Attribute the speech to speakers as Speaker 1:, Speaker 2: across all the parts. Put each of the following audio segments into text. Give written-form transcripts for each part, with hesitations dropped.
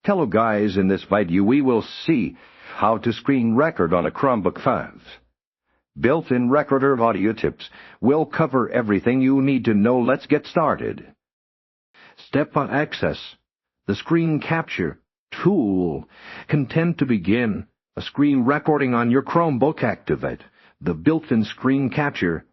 Speaker 1: Hello guys, in this video we will see how to screen record on a Chromebook 5. Built-in recorder audio tips will cover everything you need to know. Let's get started. Step 1. Access the screen capture tool. Content to begin a screen recording on your Chromebook. Activate the built-in screen capture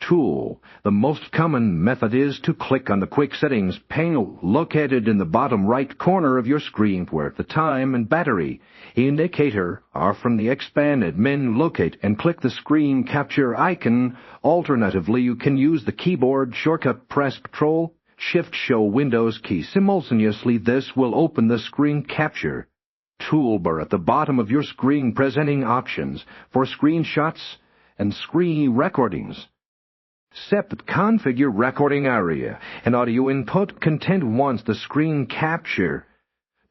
Speaker 1: tool. The most common method is to click on the Quick Settings panel located in the bottom right corner of your screen, where the time and battery indicator are from the expanded menu. Locate and click the screen capture icon. Alternatively, you can use the keyboard shortcut. Press Ctrl Shift Show Windows key simultaneously. This will open the screen capture toolbar at the bottom of your screen, presenting options for screenshots and screen recordings. Step. Configure recording area and audio input content. Once the screen capture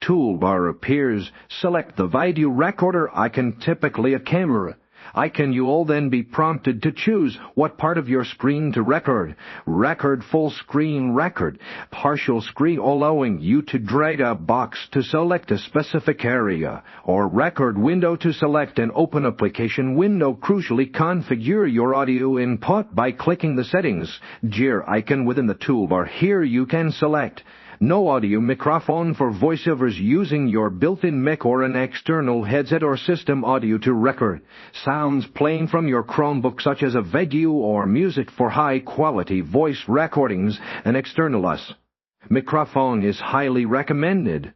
Speaker 1: toolbar appears, select the video recorder icon, typically a camera icon. You will then be prompted to choose what part of your screen to record. Record full screen, record partial screen, allowing you to drag a box to select a specific area, or record window to select an open application window. Crucially, configure your audio input by clicking the settings gear icon within the toolbar. Here you can select no audio microphone for voiceovers, using your built-in mic or an external headset or system audio to record sounds playing from your Chromebook, such as a video or music. For high-quality voice recordings, an external microphone is highly recommended.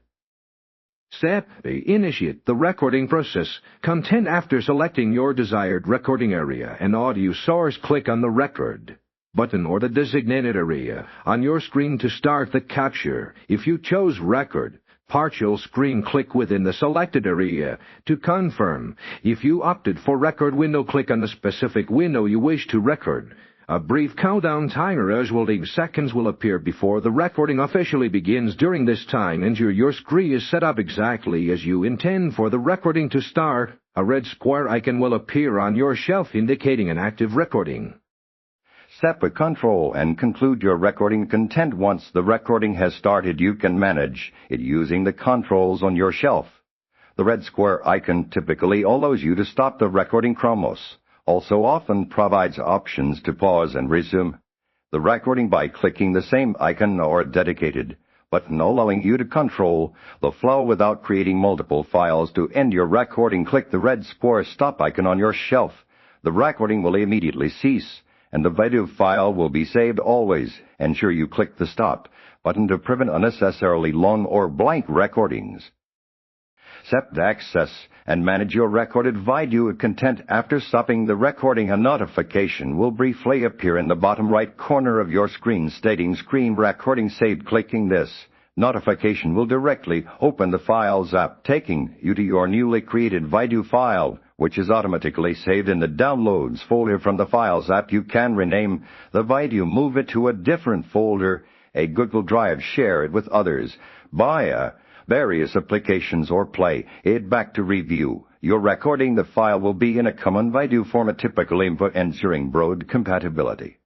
Speaker 1: Step. Initiate the recording process. Content. After selecting your desired recording area and audio source, click on the record button or the designated area on your screen to start the capture. If you chose record partial screen, click within the selected area to confirm. If you opted for record window, click on the specific window you wish to record. A brief countdown timer as well as seconds will appear before the recording officially begins. During this time, ensure your screen is set up exactly as you intend for the recording to start. A red square icon will appear on your shelf indicating an active recording.
Speaker 2: Step. Control and conclude your recording content. Once the recording has started, you can manage it using the controls on your shelf. The red square icon typically allows you to stop the recording. Chromos also often provides options to pause and resume the recording by clicking the same icon or dedicated button, allowing you to control the flow without creating multiple files. To end your recording, click the red square stop icon on your shelf. The recording will immediately cease, and the video file will be saved. Always ensure you click the stop button to prevent unnecessarily long or blank recordings. Step. Access and manage your recorded video content. After stopping the recording, a notification will briefly appear in the bottom right corner of your screen stating screen recording saved. Clicking this notification will directly open the Files app, taking you to your newly created video file, which is automatically saved in the Downloads folder from the Files app. You can rename the video, move it to a different folder, a Google Drive, share it with others via various applications, or play it back to review your recording. The file will be in a common video format, typically ensuring broad compatibility.